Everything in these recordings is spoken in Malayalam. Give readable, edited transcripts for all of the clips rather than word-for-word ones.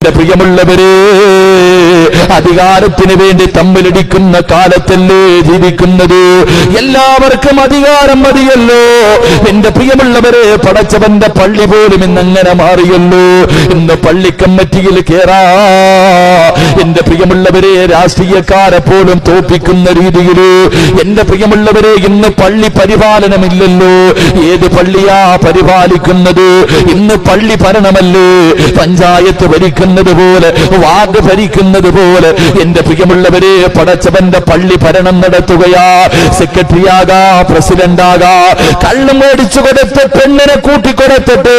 പ്രിയമുള്ളവരെ, അധികാരത്തിന് വേണ്ടി തമ്മിലടിക്കുന്ന കാലത്തല്ലേ ജീവിക്കുന്നത്? എല്ലാവർക്കും അധികാരം മതിയല്ലോ. എന്റെ പ്രിയമുള്ളവരെ, പടച്ചവന്റെ പള്ളി പോലും ഇന്നങ്ങനെ മാറിയല്ലോ. ഇന്ന് പള്ളി കമ്മിറ്റിയിൽ കേറാ എന്റെ പ്രിയമുള്ളവരെ, രാഷ്ട്രീയക്കാരെ പോലും തോപ്പിക്കുന്ന രീതിയിൽ എന്റെ പ്രിയമുള്ളവരെ, ഇന്ന് പള്ളി പരിപാലനമില്ലല്ലോ. ഏത് പള്ളിയാ പരിപാലിക്കുന്നത്? ഇന്ന് പള്ളി ഭരണമല്ലേ, പഞ്ചായത്ത് ഭരിക്കുന്നത് പോലെ, വാർഡ് ഭരിക്കുന്നത് പോലെ. എന്റെ പ്രിയമുള്ളവരെ, പടച്ചവന്റെ പള്ളി ഭരണം നടത്തുകയാ. സെക്രട്ടറിയാകാ, പ്രസിഡന്റാകാ, കള്ളം മേടിച്ചു കൊടുത്ത് പെണ്ണിനെ കൂട്ടിക്കൊടുത്തിട്ട്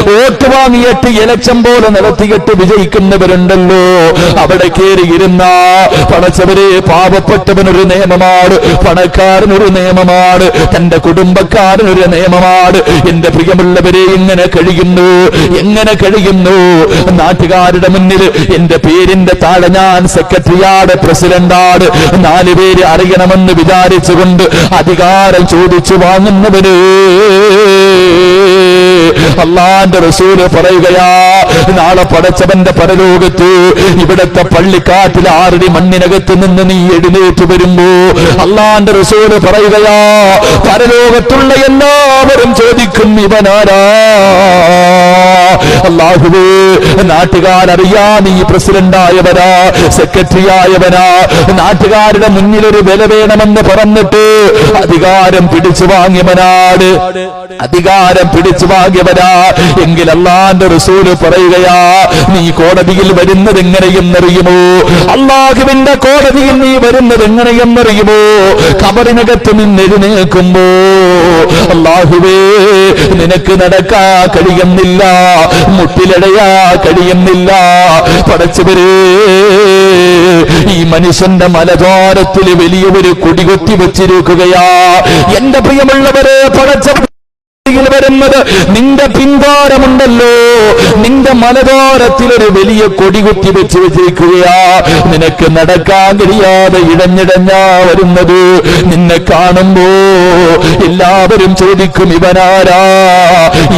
വോട്ട് വാങ്ങിയിട്ട് ഇലക്ഷൻ പോലെ നടത്തിയിട്ട് വിജയിക്കുന്നവരുണ്ടല്ലോ. അവിടെ കയറിയിരുന്ന പടച്ചവരെ, പാവപ്പെട്ടവനൊരു നിയമമാണ്, പണക്കാരനൊരു നിയമമാണ്, തന്റെ കുടുംബക്കാരനൊരു നിയമമാണ്. എന്റെ പ്രിയമുള്ളവരെ, എങ്ങനെ കഴിയുന്നു? നാട്ടുകാരുടെ മുന്നിൽ എന്റെ പേരിന്റെ താഴെ ഞാൻ സെക്രട്ടറിയാണ്, പ്രസിഡന്റാണ്, 4 പേര് അറിയണമെന്ന് വിചാരിച്ചുകൊണ്ട് അധികാരം ചോദിച്ചു വാങ്ങുന്നവര്. അല്ലാഹുവിന്റെ റസൂല് പറയുകയാ, നാളെ പടച്ചവന്റെ പരലോകത്ത് ഇവിടത്തെ പള്ളിക്കാട്ടിൽ 6 മണ്ണിനകത്ത് നിന്ന് നീ എഴുന്നേറ്റ് വരുമ്പോ അല്ലാഹുവിന്റെ റസൂല് പറയുകയാ, പരലോകത്തുള്ള എല്ലാവരും ചോദിക്കും, ഇവനാരാ? അല്ലാഹുവേ, നാട്ടുകാരറിയാ നീ പ്രസിഡന്റായവനാ, സെക്രട്ടറി ആയവനാ. നാട്ടുകാരുടെ മുന്നിലൊരു വില വേണമെന്ന് പറഞ്ഞിട്ട് അധികാരം പിടിച്ചു വാങ്ങിയവനാ. എങ്കിൽ അല്ലാഹുവിന്റെ റസൂല് പറയുകയാ, നീ കോടതിയിൽ വരുന്നത് എങ്ങനെയെന്നറിയുമോ? അല്ലാഹുവിന്റെ കോടതിയിൽ നീ വരുന്നത് എങ്ങനെയെന്നറിയുമോ? ഖബറിനകത്ത് നിന്ന് എഴുന്നേൽക്കുമ്പോ അല്ലാഹുവേ, നിനക്ക് നടക്കാ കഴിയുന്നില്ല, മുട്ടിലടയാ കഴിയുന്നില്ല. പടച്ചവരേ, ഈ മനുഷ്യന്റെ മലദ്വാരത്തിൽ വലിയൊരു കൊടികൊത്തി വെച്ചിരിക്കുകയാ. എന്റെ പ്രിയമുള്ളവരെ, പടച്ചവർ വരുന്നത് നിന്റെ പിൻദ്വാരമുണ്ടല്ലോ, നിന്റെ മലദ്വാരത്തിലൊരു വലിയ കൊടികുത്തി വെച്ച് വെച്ചിരിക്കുകയാ. നിനക്ക് നടക്കാൻ കഴിയാതെ ഇഴഞ്ഞിടഞ്ഞാ വരുന്നത്. നിന്നെ കാണുമ്പോ എല്ലാവരും ചോദിക്കും, ഇവനാരാ?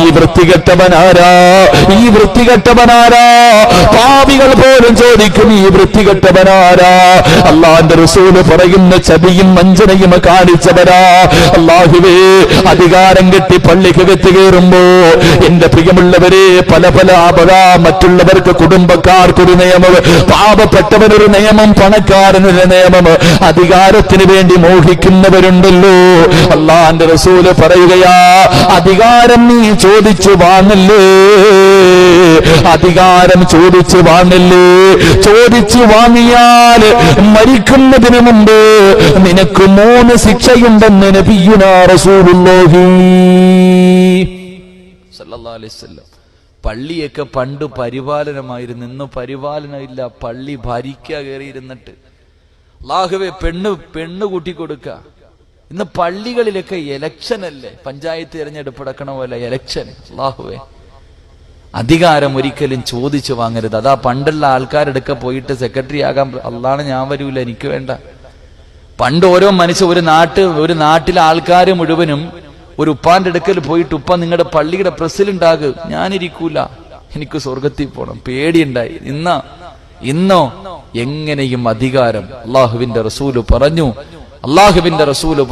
ഈ വൃത്തികെട്ടവനാരാ? പാപികൾ പോലും ചോദിക്കും, ഈ വൃത്തികെട്ടവനാരാ? അല്ലാഹുവിന്റെ റസൂല് പറയുന്ന ചതിയും വഞ്ചനയും കാണിച്ചവരാ. അല്ലാഹുവേ, അധികാരം കെട്ടി പള്ളിക്കകത്ത് കയറുമ്പോ എന്റെ പ്രിയമുള്ളവരെ, പല മറ്റുള്ളവർക്ക്, കുടുംബക്കാർക്കൊരു നിയമം, പാവപ്പെട്ടവനൊരു നിയമം, പണക്കാരനൊരു നിയമം. അധികാരത്തിന് വേണ്ടി മോഹിക്കുന്നവരുണ്ടല്ലോ. അല്ലാഹുവിന്റെ റസൂല് പറയുകയാ, അധികാരം നീ ചോദിച്ചു വാങ്ങല്ലേ, അധികാരം ചോദിച്ചു വാങ്ങിയാൽ മരിക്കുന്നതിന് മുമ്പ് നിനക്ക് 3 ശിക്ഷയുണ്ടെന്ന് നബിയുനാ റസൂലുള്ളാഹി സല്ലല്ലാഹു അലൈഹി വസല്ലം. പള്ളിയൊക്കെ പണ്ട് പരിപാലനമായിരുന്നു, ഇന്ന് പരിപാലനമില്ല. പള്ളി ഭരിക്കുക കയറിയിരുന്നിട്ട്. അല്ലാഹുവേ, പെണ്ണ് കൂട്ടിക്കൊടുക്ക. ഇന്ന് പള്ളികളിലൊക്കെ ഇലക്ഷൻ അല്ലേ, പഞ്ചായത്ത് തിരഞ്ഞെടുപ്പ് നടക്കണ പോലെ ഇലക്ഷൻ. അല്ലാഹുവേ, അധികാരം ഒരിക്കലും ചോദിച്ചു വാങ്ങരുത്. അതാ പണ്ടുള്ള ആൾക്കാരെടുക്കെ പോയിട്ട് സെക്രട്ടറി ആകാൻ, അല്ലാഹ് ഞാൻ വരൂല, എനിക്ക് വേണ്ട. പണ്ട് ഓരോ മനുഷ്യ ഒരു നാട്ടിലെ ആൾക്കാർ മുഴുവനും ഒരു ഉപ്പാന്റെ അടുക്കൽ പോയിട്ട്, ഉപ്പ നിങ്ങളുടെ പള്ളിയുടെ പ്രസിഡന്റ് ആകു, ഞാനിരിക്കൂല, എനിക്ക് സ്വർഗത്തിൽ പോണം, പേടിയുണ്ടായി. ഇന്നോ എങ്ങനെയും അധികാരം. അള്ളാഹുവിന്റെ റസൂല്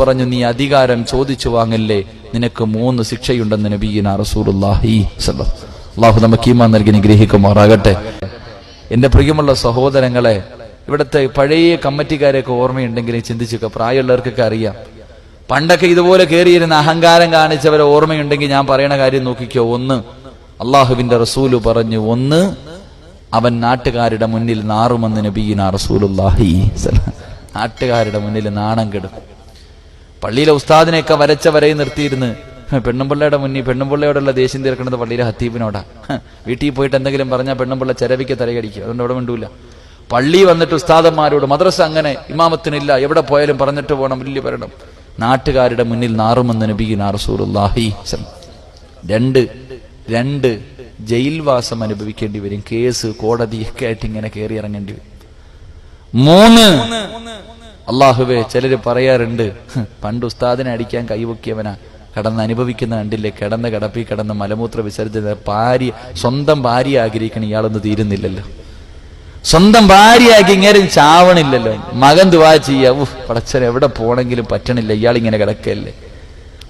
പറഞ്ഞു, നീ അധികാരം ചോദിച്ചു വാങ്ങല്ലേ, നിനക്ക് 3 ശിക്ഷയുണ്ടെന്ന് നബിയുനാ റസൂലുള്ളാഹി സ്വല്ലല്ലാഹു. അള്ളാഹു നമുക്ക് ഈമാൻ നൽകി അനുഗ്രഹിക്കുമാറാകട്ടെ. എന്റെ പ്രിയമുള്ള സഹോദരങ്ങളെ, ഇവിടുത്തെ പഴയ കമ്മിറ്റിക്കാരെയൊക്കെ ഓർമ്മയുണ്ടെങ്കിൽ ചിന്തിച്ചൊക്കെ, പ്രായമുള്ളവർക്കൊക്കെ അറിയാം. പണ്ടൊക്കെ ഇതുപോലെ കയറിയിരുന്ന അഹങ്കാരം കാണിച്ചവരെ ഓർമ്മയുണ്ടെങ്കിൽ ഞാൻ പറയണ കാര്യം നോക്കിക്കോ. 1, അള്ളാഹുവിന്റെ റസൂല് പറഞ്ഞു, 1 അവൻ നാട്ടുകാരുടെ മുന്നിൽ നാറുമെന്ന് നബിയുനാ റസൂലുള്ളാഹി. നാട്ടുകാരുടെ മുന്നിൽ നാണം കെടും. പള്ളിയിലെ ഉസ്താദിനെയൊക്കെ വരയെ നിർത്തിയിരുന്ന് പെണ്ണുമ്പിള്ളയുടെ മുന്നിൽ, പെണ്ണുമ്പിള്ളയോടുള്ള ദേഷ്യം തീർക്കുന്നത് പള്ളിയിലെ ഹത്തീബിനോടാ. വീട്ടിൽ പോയിട്ട് എന്തെങ്കിലും പറഞ്ഞാൽ പെണ്ണുമ്പിള്ള ചെരവിക്ക് തലകടിക്കും, അതുകൊണ്ട് അവിടെ മിണ്ടൂല. പള്ളി വന്നിട്ട് ഉസ്താദന്മാരോട്, മദ്രസ അങ്ങനെ ഇമാമത്തിനില്ല, എവിടെ പോയാലും പറഞ്ഞിട്ട് പോകണം, വലിയ ഭരണം. നാട്ടുകാരുടെ മുന്നിൽ നാറുമെന്ന് നബിയുനാ റസൂലുള്ളാഹി. 2 ജയിൽവാസം അനുഭവിക്കേണ്ടി വരും, കേസ് കോടതിയൊക്കെ ആയിട്ട് ഇങ്ങനെ കയറി ഇറങ്ങേണ്ടി വരും. 3 അള്ളാഹുവേ, ചിലര് പറയാറുണ്ട്, പണ്ട് ഉസ്താദിനെ അടിക്കാൻ കൈവക്കിയവനാ, കിടന്ന് അനുഭവിക്കുന്ന കണ്ടില്ലേ? കിടന്ന കിടപ്പി കിടന്ന് മലമൂത്ര വിസർജന സ്വന്തം ഭാര്യ ആഗ്രഹിക്കണം, ഇയാളൊന്നും തീരുന്നില്ലല്ലോ. സ്വന്തം ഭാര്യയാക്കി ഇങ്ങനെ ചാവണില്ലല്ലോ. മകൻ ദുആ ചെയ്യാ, പടച്ചൻ എവിടെ പോണെങ്കിലും പറ്റണില്ല, ഇയാളിങ്ങനെ കിടക്കല്ലേ.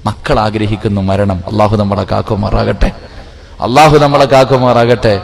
മക്കൾ ആഗ്രഹിക്കുന്നു മരണം. അള്ളാഹു നമ്മളെ കാക്കുമാറാകട്ടെ, അള്ളാഹു നമ്മളെ കാക്കുമാറാകട്ടെ.